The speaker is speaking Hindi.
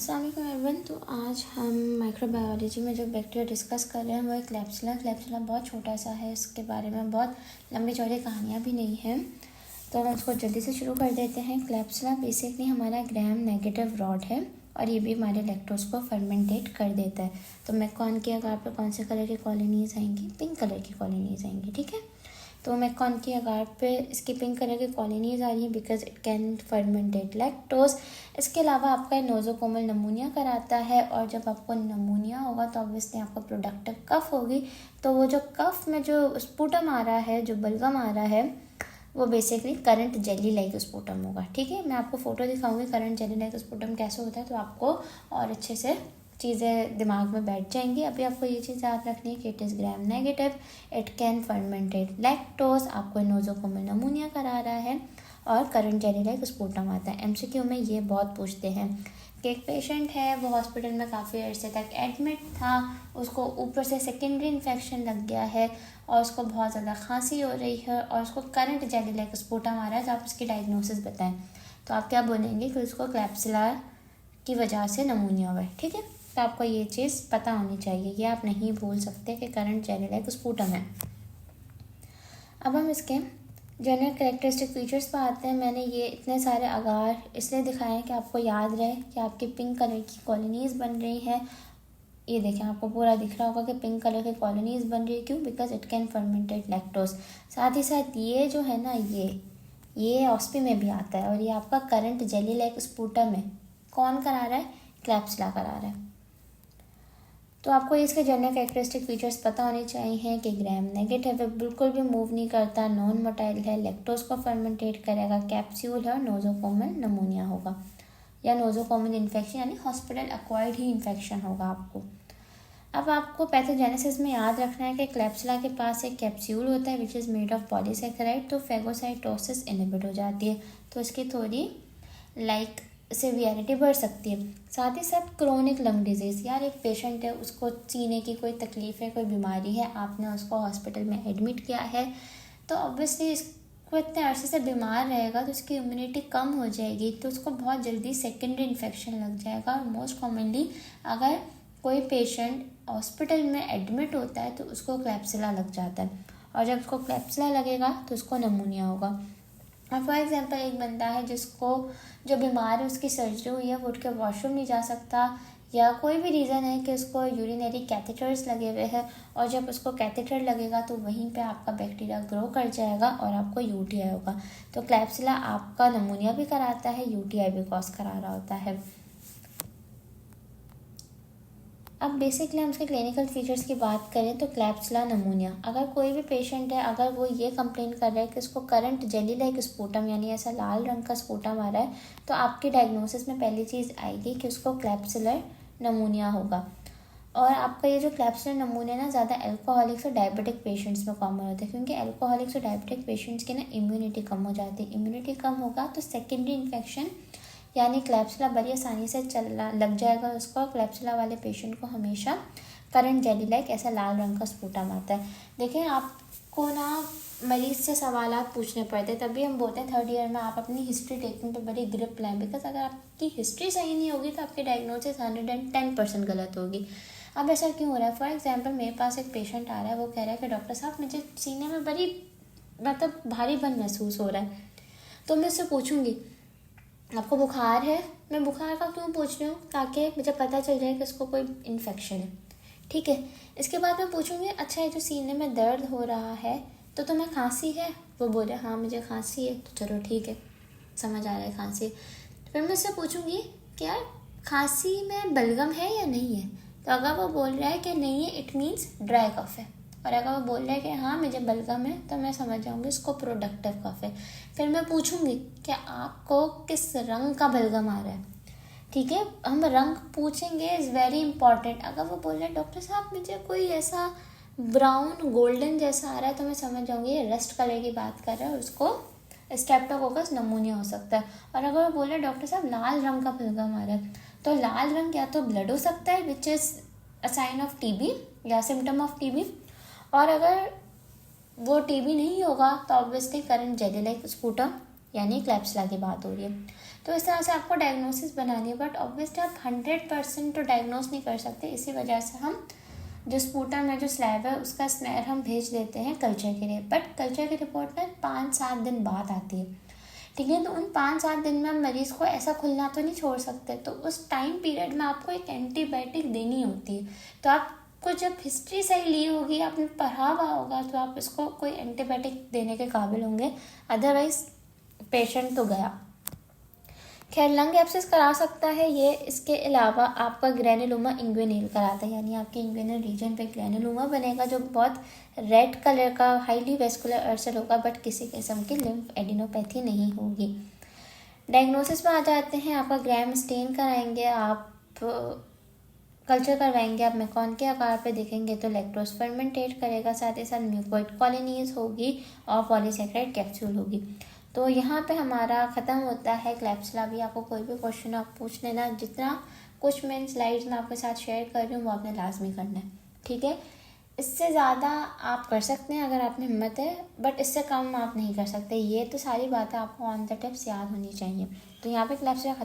अस्सलाम वालेकुम एवरीवन। तो आज हम माइक्रोबायोलॉजी में जो बैक्टीरिया डिस्कस कर रहे हैं वो एक क्लैप्सिला बहुत छोटा सा है, इसके बारे में बहुत लंबी चौड़ी कहानियाँ भी नहीं हैं, तो हम उसको जल्दी से शुरू कर देते हैं। क्लैप्सिला बेसिकली हमारा ग्राम नेगेटिव रॉड है और ये भी हमारे लैक्टोज को फर्मेंटेट कर देता है। तो मैकॉन के आकार पर कौन से कलर की कॉलोनीज आएंगी? पिंक कलर की कॉलोनीज आएंगी, ठीक है। तो मैकॉन के आकार पे इसकी पिंक कलर की कॉलोनीज आ रही है because it can fermentate lactose. इसके अलावा आपका नोजोकोमल नमूनिया कराता है, और जब आपको नमूनिया होगा तो ऑब्वियसली आपको प्रोडक्टिव कफ होगी। तो वो जो कफ में जो स्पूटम आ रहा है, जो बलगम आ रहा है, वो basically current jelly like sputum होगा, ठीक है। मैं आपको फ़ोटो दिखाऊंगी करंट जेली लाइक स्पूटम कैसे होता है, तो आपको और अच्छे से चीज़ें दिमाग में बैठ जाएंगी। अभी आपको ये चीज़ याद रखनी है कि it is gram negative, it can fermentate lactose, आपको नोजोकोमल नमूनिया करा रहा है और करंट जेली लाइक स्पूटम आता है। एमसीक्यू में ये बहुत पूछते हैं कि एक पेशेंट है, वो हॉस्पिटल में काफ़ी अर्से तक एडमिट था, उसको ऊपर से सेकेंडरी इन्फेक्शन लग गया है और उसको बहुत ज़्यादा खांसी हो रही है और उसको करंट जेली लाइक स्पूटम आ रहा है, तो आप उसकी डायग्नोसिस बताएं। तो आप क्या बोलेंगे कि उसको क्लैप्सिला की वजह से नमूनिया हुआ है, ठीक है। तो आपको ये चीज़ पता होनी चाहिए, ये आप नहीं भूल सकते कि करंट जेली लाइक स्पूटम है। अब हम इसके जनरल कैरेक्टरिस्टिक फीचर्स पर आते हैं। मैंने ये इतने सारे आगार इसलिए दिखाए हैं कि आपको याद रहे कि आपकी पिंक कलर की कॉलोनीज़ बन रही हैं। ये देखें, आपको पूरा दिख रहा होगा कि पिंक कलर की कॉलोनीज़ बन रही है, क्यों? Because it can fermentate lactose. साथ ही साथ ये जो है ना, ये ऑस्पी में भी आता है और ये आपका करंट जेली लाइक स्पूटम है। कौन करा रहा है? क्लैप्सिला करा रहा है। तो आपको इसके जनरल कैरेक्टरिस्टिक फीचर्स पता होने चाहिए कि ग्राम नेगेटिव है, बिल्कुल भी मूव नहीं करता, नॉन मोटाइल है, लैक्टोज को फर्मेंटेट करेगा, कैप्सूल है और नोजोकोमल नमूनिया होगा या नोजोकोमल इन्फेक्शन यानी हॉस्पिटल एक्वायर्ड ही इन्फेक्शन होगा आपको। अब आपको पैथोजेनेसिस में याद रखना है कि क्लैप्सिला के पास एक कैप्सूल होता है which is made of polysaccharide, तो फेगोसाइटोसिस इनहिबिट हो जाती है, तो इसकी थोड़ी सिवियरिटी बढ़ सकती है। साथ ही साथ क्रोनिक लंग डिजीज़, यार एक पेशेंट है, उसको सीने की कोई तकलीफ़ है, कोई बीमारी है, आपने उसको हॉस्पिटल में एडमिट किया है, तो ऑब्वियसली इसको इतने अरसे से बीमार रहेगा तो उसकी इम्यूनिटी कम हो जाएगी, तो उसको बहुत जल्दी सेकेंडरी इन्फेक्शन लग जाएगा। और मोस्ट कॉमनली अगर कोई पेशेंट हॉस्पिटल में एडमिट होता है तो उसको क्लैप्सिला लग जाता है, और जब उसको क्लैप्सिला लगेगा तो उसको नमूनिया होगा। और फॉर एग्जांपल एक बंदा है जो बीमार है, उसकी सर्जरी हुई है, वो उठ के वॉशरूम नहीं जा सकता, या कोई भी रीज़न है कि उसको यूरिनरी कैथेटर्स लगे हुए हैं, और जब उसको कैथेटर लगेगा तो वहीं पे आपका बैक्टीरिया ग्रो कर जाएगा और आपको यूटीआई होगा। तो क्लैप्सिला आपका नमूनिया भी कराता है, यूटीआई भी कॉज करा रहा होता है। अब बेसिकली हम उसके क्लिनिकल फीचर्स की बात करें तो क्लैप्सिला नमूनिया, अगर कोई भी पेशेंट है, अगर वो ये कंप्लेन कर रहा है कि उसको करंट जेली लाइक स्पूटम यानी ऐसा लाल रंग का स्पूटम आ रहा है, तो आपकी डायग्नोसिस में पहली चीज़ आएगी कि उसको क्लैप्सिलर नमूनिया होगा। और आपका ये जो क्लैप्सिलर नमूनिया ना ज़्यादा एल्कोहलिक्स और डायबिटिक पेशेंट्स में कॉमन होता है, क्योंकि एल्कोहलिक्स और डायबिटिक पेशेंट्स की ना इम्यूनिटी कम हो जाती है। इम्यूनिटी कम होगा तो सेकेंडरी इन्फेक्शन यानी क्लैप्सिला बड़ी आसानी से चलना लग जाएगा उसको। क्लैप्सिला वाले पेशेंट को हमेशा करंट जेली लाइक ऐसा लाल रंग का स्पूटम आता है। देखिए, आपको ना मरीज से सवालात पूछने पड़ते हैं, तभी हम बोलते हैं थर्ड ईयर में आप अपनी हिस्ट्री टेकिंग पे बड़ी ग्रिप लाएं, बिकॉज अगर आपकी हिस्ट्री सही नहीं होगी तो आपकी डायग्नोसिस 110% गलत होगी। अब ऐसा क्यों हो रहा है? फॉर एग्जाम्पल मेरे पास एक पेशेंट आ रहा है, वो कह रहा है कि डॉक्टर साहब मुझे सीने में बड़ी भारीपन महसूस हो रहा है। तो मैं उससे पूछूंगी आपको बुखार है? मैं बुखार का क्यों पूछ रही हूँ? ताकि मुझे पता चल जाए कि उसको कोई इन्फेक्शन है, ठीक है। इसके बाद मैं पूछूंगी अच्छा ये जो सीने में दर्द हो रहा है तो तुम्हें खांसी है? वो बोले हाँ मुझे खांसी है, तो चलो ठीक है, समझ आ रहा है खांसी। फिर मैं उससे पूछूंगी कि यार खांसी में बलगम है या नहीं है? तो अगर वो बोल रहा है कि नहीं है, इट मीन्स ड्राई कफ है, और अगर वो बोल रहा है कि हाँ मुझे बलगम है, तो मैं समझ जाऊँगी उसको प्रोडक्टिव कफ है। फिर मैं पूछूंगी कि आपको किस रंग का बलगम आ रहा है, ठीक है। हम रंग पूछेंगे, इज़ वेरी इंपॉर्टेंट। अगर वो बोल रहे हैं डॉक्टर साहब मुझे कोई ऐसा ब्राउन गोल्डन जैसा आ रहा है, तो मैं समझ जाऊँगी ये रस्ट कलर की बात कर रहा है, उसको स्ट्रेप्टोकोकस नमूनिया हो सकता है। और अगर वो बोल रहे हैं डॉक्टर साहब लाल रंग का बलगम आ रहा है, तो लाल रंग या तो ब्लड हो सकता है which is a sign of TB या सिम्टम ऑफ टीबी, और अगर वो टीबी नहीं होगा तो obviously currant jelly like sputum यानी क्लैप्सुला की बात हो रही है। तो इस तरह से आपको डायग्नोसिस बनानी है, बट ऑब्वियसली आप 100% तो डायग्नोस नहीं कर सकते। इसी वजह से हम जो स्पूटम है, जो स्लैब है, उसका स्मेयर हम भेज देते हैं कल्चर के लिए, बट कल्चर की रिपोर्ट में 5-7 दिन बाद आती है, ठीक है। तो उन 5-7 दिन में हम मरीज़ को ऐसा खुलना तो नहीं छोड़ सकते, तो उस टाइम पीरियड में आपको एक एंटीबायोटिक देनी होती है। तो आपको जब हिस्ट्री सही ली होगी, आपने पढ़ा हुआ होगा, तो आप इसको कोई एंटीबायोटिक देने के काबिल होंगे, अदरवाइज पेशेंट तो गया। खैर, लंग एब्सेस करा सकता है ये। इसके अलावा आपका ग्रैनुलोमा इंग्वेनिल कराता है, यानी आपके इंग्वेनल रीजन पे ग्रैनुलोमा बनेगा जो बहुत रेड कलर का हाईली वेस्कुलर अल्सर होगा, बट किसी किस्म की लिम्फ एडिनोपैथी नहीं होगी। डायग्नोसिस में आ जाते हैं, आपका ग्रैम स्टेन कराएंगे, आप कल्चर करवाएंगे, आप मैकॉन के आकार पे देखेंगे तो लैक्टोज फर्मेंटेट करेगा, साथ ही साथ म्यूकोइड कॉलोनीज होगी और पॉलीसैकेराइड कैप्सूल होगी। तो यहाँ पे हमारा ख़त्म होता है क्लैप्सुला भी। आपको कोई भी क्वेश्चन आप पूछ लेना, जितना कुछ मैं स्लाइड्स में आपके साथ शेयर कर रही हूँ वो आपने लाजमी करना है, ठीक है। इससे ज़्यादा आप कर सकते हैं अगर आप में हिम्मत है, बट इससे कम आप नहीं कर सकते। ये तो सारी बातें आपको ऑन द टिप्स याद होनी चाहिए। तो यहाँ पे क्लैप्सुला ख़त्म।